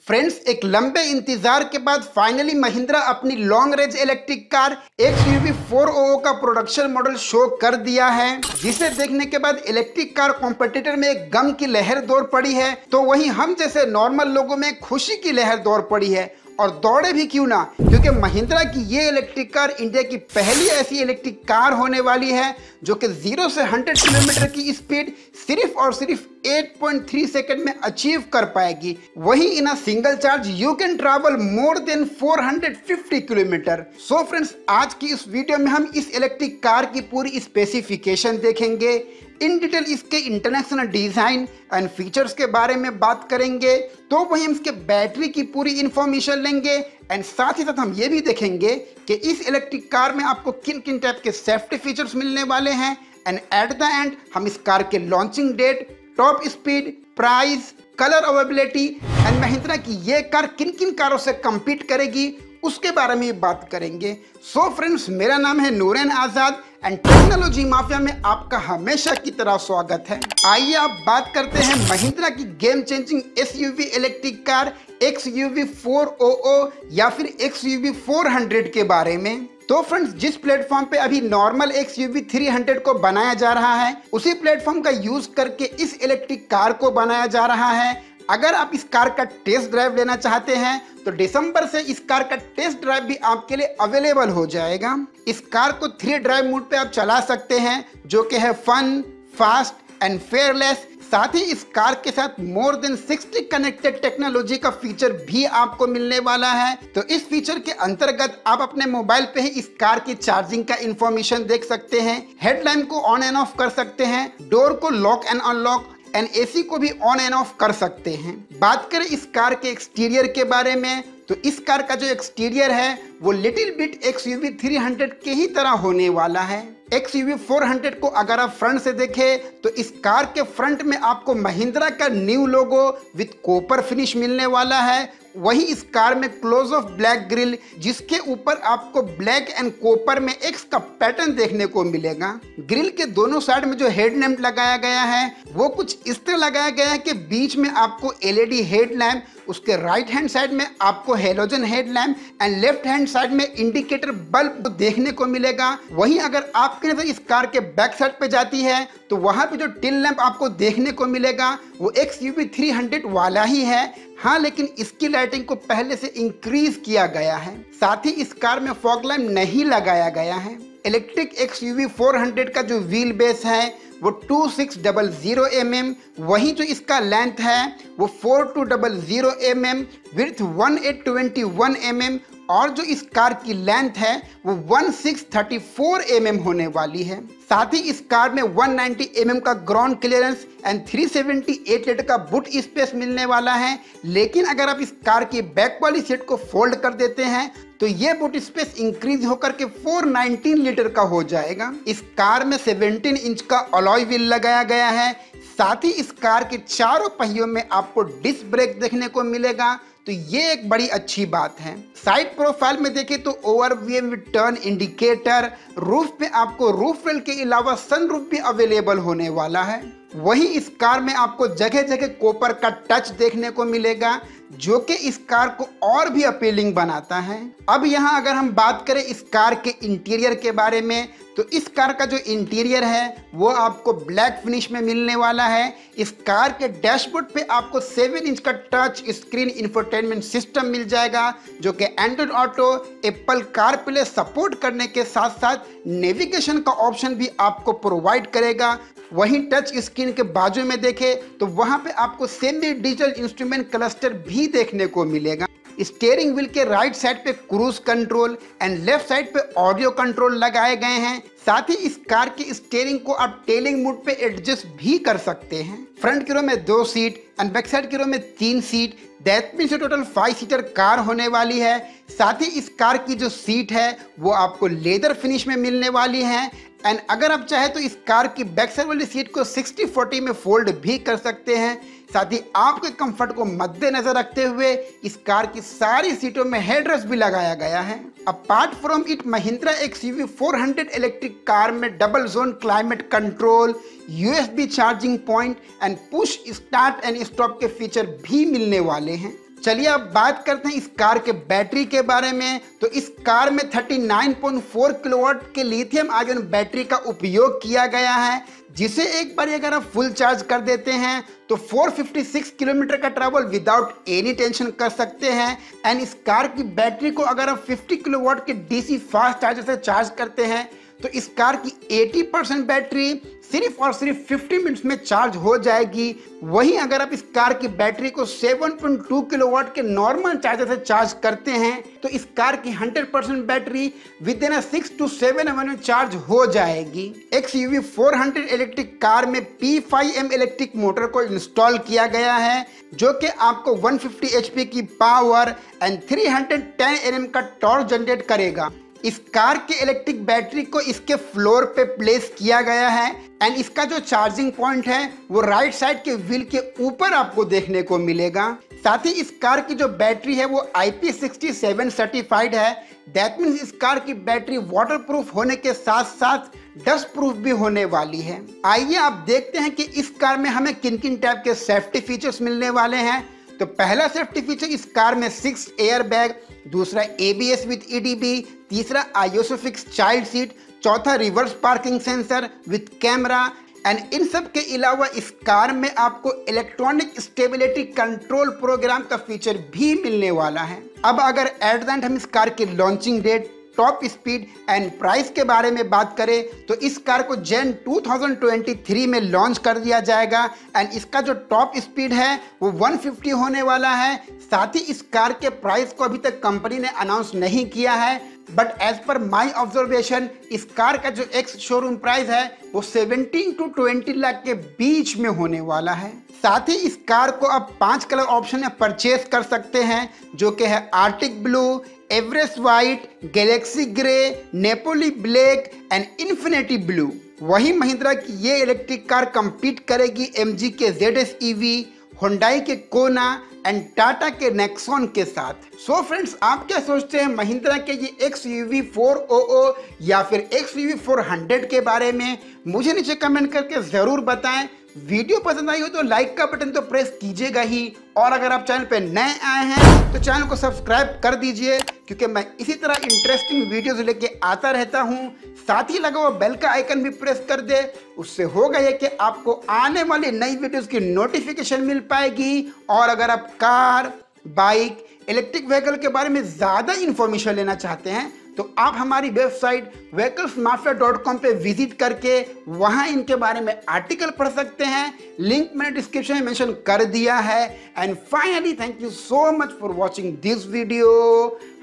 Friends, एक लंबे इंतजार के बाद फाइनली महिंद्रा अपनी long range electric car XUV 400 का प्रोडक्शन मॉडल शो कर दिया है, जिसे देखने के बाद इलेक्ट्रिक कार कॉम्पिटिटर में एक गम की लहर दौड़ पड़ी है, तो वहीं हम जैसे नॉर्मल लोगों में खुशी की लहर दौड़ पड़ी है। और दौड़े भी क्यों ना, क्योंकि महिंद्रा की ये इलेक्ट्रिक कार इंडिया की पहली ऐसी इलेक्ट्रिक कार होने वाली है जो कि 0 से 100 किलोमीटर की स्पीड सिर्फ और सिर्फ 8.3 सेकंड में अचीव कर पाएगी। वहीं in a single charge you can travel more than 450 kilometre. So friends, आज की इस वीडियो में हम इस इलेक्ट्रिक कार की पूरी स्पेसिफिकेशन देखेंगे, इन डिटेल इसके इंटरनेशनल डिजाइन एंड फीचर्स के बारे में बात करेंगे, तो वहीं हम इसके बैटरी की पूरी इंफॉर्मेशन लेंगे एंड साथ ही साथ हम ये भी देखेंगे कि इस इलेक्ट्रिक कार में आपको किन किन टाइप के सेफ्टी फीचर्स मिलने वाले हैं एंड एट द एंड हम इस कार के launching date, top speed, price, colour availability and Mahindra की ये कार किन किन कारों से कम्पीट करेगी उसके बारे में बात करेंगे। सो फ्रेंड्स, मेरा नाम है नूरैन आजाद एंड टेक्नोलॉजी माफिया में आपका हमेशा की तरह स्वागत है। आइए आप बात करते हैं महिंद्रा की game changing SUV electric car XUV 400 या फिर XUV 400 के बारे में। तो फ्रेंड्स, जिस प्लेटफॉर्म पे अभी नॉर्मल XUV 300 को बनाया जा रहा है, उसी प्लेटफॉर्म का यूज करके इस इलेक्ट्रिक कार को बनाया जा रहा है। अगर आप इस कार का टेस्ट ड्राइव लेना चाहते हैं तो दिसंबर से इस कार का टेस्ट ड्राइव भी आपके लिए अवेलेबल हो जाएगा। इस कार को 3 ड्राइव मोड पे आप चला सकते हैं, जो कि है फन, फास्ट एंड फेयरलेस। साथ ही इस कार के साथ मोर देन 60 कनेक्टेड टेक्नोलॉजी का फीचर भी आपको मिलने वाला है। तो इस फीचर के अंतर्गत आप अपने मोबाइल पे ही इस कार की चार्जिंग का इंफॉर्मेशन देख सकते हैं, हेडलैम्प को ऑन एंड ऑफ कर सकते हैं, डोर को lock and unlock and AC को भी ऑन एंड ऑफ कर सकते हैं। बात करें इस कार के एक्सटीरियर के बारे में, तो इस कार का जो एक्सटीरियर है वो लिटिल बिट XUV 300 के ही तरह होने वाला है। XUV 400 को अगर आप फ्रंट से देखें तो इस कार के फ्रंट में आपको महिंद्रा का new logo with copper finish मिलने वाला है। वहीं इस कार में क्लोज ऑफ ब्लैक ग्रिल, जिसके ऊपर आपको ब्लैक एंड कॉपर में X का पैटर्न देखने को मिलेगा। ग्रिल के दोनों साइड में जो हेडलैम्प लगाया गया है वो कुछ इस तरह लगाया गया है कि बीच में आपको LED हेडलैम्प, उसके राइट हैंड साइड में आपको halogen headlamp and left hand side में इंडिकेटर बल्ब देखने को मिलेगा। वहीं अगर आपकी नजर इस कार के बैक साइड पे जाती है तो वहां पे जो टेल लैंप आपको देखने को मिलेगा वो XUV 300 वाला ही है। हाँ, लेकिन इसकी लाइटिंग को पहले से इंक्रीज किया गया है। साथ ही इस कार में फॉग लैंप नहीं लगाया गया है। इलेक्ट्रिक XUV 400 का जो व्हील बेस है वो 2600 mm, वहीं जो इसका लेंथ है वो 4200 mm, विड्थ 1821 mm और जो इस कार की लेंथ है वो 1634 mm होने वाली है। साथ ही इस कार में 190 mm का ग्राउंड क्लियरेंस एंड 378 लीटर का बूट स्पेस मिलने वाला है। लेकिन अगर आप इस कार की बैक वाली सीट को फोल्ड कर देते हैं तो ये बूट स्पेस इंक्रीज होकर के 419 लीटर का हो जाएगा। इस कार में 17 इंच का अलॉय व्हील लगाया गया है। साथ ही इस कार के चारों पहियों में आपको डिस्क ब्रेक देखने को मिलेगा, तो ये एक बड़ी अच्छी बात है। साइड प्रोफाइल में देखें तो overview with turn indicator, roof पे आपको रूफ रेल के अलावा सनरूफ भी अवेलेबल होने वाला है। वहीं इस कार में आपको जगह जगह कॉपर का टच देखने को मिलेगा, जो कि इस कार को और भी अपीलिंग बनाता है। अब यहाँ अगर हम बात करें इस कार के इंटीरियर के बारे में, तो इस कार का जो इंटीरियर है वो आपको ब्लैक फिनिश में मिलने वाला है। इस कार के डैशबोर्ड पे आपको 7 इंच का टच स्क्रीन इंफोटेनमेंट सिस्टम मिल जाएगा, जो कि Android auto, Apple CarPlay support करने के साथ साथ नेविगेशन का ऑप्शन भी आपको प्रोवाइड करेगा। वहीं टच स्क्रीन के बाजू में देखें तो वहां पे आपको सेमी डिजिटल इंस्ट्रूमेंट क्लस्टर भी देखने को मिलेगा। स्टीयरिंग व्हील के राइट साइड पे cruise control and left side पे ऑडियो कंट्रोल लगाए गए हैं। साथ ही इस कार की स्टीयरिंग को आप टेलिंग मोड पे एडजस्ट भी कर सकते हैं। फ्रंट की रो में 2 सीट एंड बैक साइड की रो में 3 seat, that means total 5 seater car होने वाली है। साथ ही इस कार की जो सीट है वो आपको लेदर फिनिश में मिलने वाली है एंड अगर आप चाहे तो इस कार की बैक साइड वाली सीट को 60-40 में फोल्ड भी कर सकते हैं। साथ ही आपके कंफर्ट को मद्देनजर रखते हुए इस कार की सारी सीटों में हेडरेस्ट भी लगाया गया है। Apart from it, Mahindra XUV 400 electric car में double zone climate control, USB charging point and push start and stop के फीचर भी मिलने वाले हैं। चलिए अब बात करते हैं इस कार के बैटरी के बारे में। तो इस कार में 39.4 किलोवाट के लिथियम आयन बैटरी का उपयोग किया गया है, जिसे एक बार अगर आप फुल चार्ज कर देते हैं तो 456 किलोमीटर का ट्रैवल विदाउट एनी टेंशन कर सकते हैं। एंड इस कार की बैटरी को अगर आप 50 किलोवाट के डीसी फास्ट चार्जर से चार्ज करते हैं तो इस कार की 80% बैटरी सिर्फ और सिर्फ 50 मिनट्स में चार्ज हो जाएगी। वहीं अगर आप इस कार की बैटरी को 7.2 किलोवाट के नॉर्मल चार्जर से चार्ज करते हैं तो इस कार की 100% battery within 6 to 7 hour में चार्ज हो जाएगी। XUV 400 इलेक्ट्रिक कार में P5M इलेक्ट्रिक मोटर को इंस्टॉल किया गया है, जो कि आपको 150 HP की पावर एंड 310 Nm का टॉर्क जनरेट करेगा। इस कार के इलेक्ट्रिक बैटरी को इसके फ्लोर पे प्लेस किया गया है एंड इसका जो चार्जिंग पॉइंट है वो राइट साइड के व्हील के ऊपर आपको देखने को मिलेगा। साथ ही इस कार की जो बैटरी है वो IP67 सर्टिफाइड है। दैट मीन्स इस कार की बैटरी वाटरप्रूफ होने के साथ साथ डस्ट प्रूफ भी होने वाली है। आइए आप देखते हैं कि इस कार में हमें किन किन टाइप के सेफ्टी फीचर्स मिलने वाले हैं। तो पहला सेफ्टी फीचर इस कार में 6 एयर बैग, दूसरा ABS विद EDB, तीसरा आयोसोफिक्स चाइल्ड सीट, चौथा reverse parking sensor with camera. And in सब के अलावा इस कार में आपको इलेक्ट्रॉनिक स्टेबिलिटी कंट्रोल प्रोग्राम का फीचर भी मिलने वाला है। अब अगर एट द एंड हम इस कार की launching date, top speed and price के बारे में बात करें तो इस कार को जैन 2023 में लॉन्च कर दिया जाएगा एंड इसका जो टॉप स्पीड है वो 150 होने वाला है। साथ ही इस कार के प्राइस को अभी तक कंपनी ने अनाउंस नहीं किया है, but as per my observation इस कार का जो एक्स शोरूम प्राइस है वो 17 to 20 लाख के बीच में होने वाला है। साथ ही इस कार को आप 5 कलर ऑप्शन में परचेज कर सकते हैं, जो कि है Arctic blue, Everest white, Galaxy grey, Napoli black and infinity blue. वही महिंद्रा की ये इलेक्ट्रिक कार compete करेगी MG के ZS EV, Hyundai के कोना एंड टाटा के नेक्सॉन के साथ। सो फ्रेंड्स, आप क्या सोचते हैं महिंद्रा के ये XUV 400 या फिर XUV 400 के बारे में? मुझे नीचे कमेंट करके ज़रूर बताएं। वीडियो पसंद आई हो तो लाइक का बटन तो प्रेस कीजिएगा ही, और अगर आप चैनल पे नए आए हैं तो चैनल को सब्सक्राइब कर दीजिए, क्योंकि मैं इसी तरह इंटरेस्टिंग वीडियोस लेके आता रहता हूं। साथ ही लगा हुआ बेल का आइकन भी प्रेस कर दे, उससे होगा ये कि आपको आने वाली नई वीडियोस की नोटिफिकेशन मिल पाएगी। और अगर आप कार, बाइक, इलेक्ट्रिक व्हीकल के बारे में ज़्यादा इंफॉर्मेशन लेना चाहते हैं तो आप हमारी वेबसाइट vehiclesmafia.com पे विजिट करके वहां इनके बारे में आर्टिकल पढ़ सकते हैं। लिंक मैंने डिस्क्रिप्शन में मेंशन कर दिया है। And finally thank you so much for watching this video.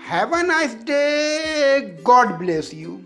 Have a nice day. God bless you.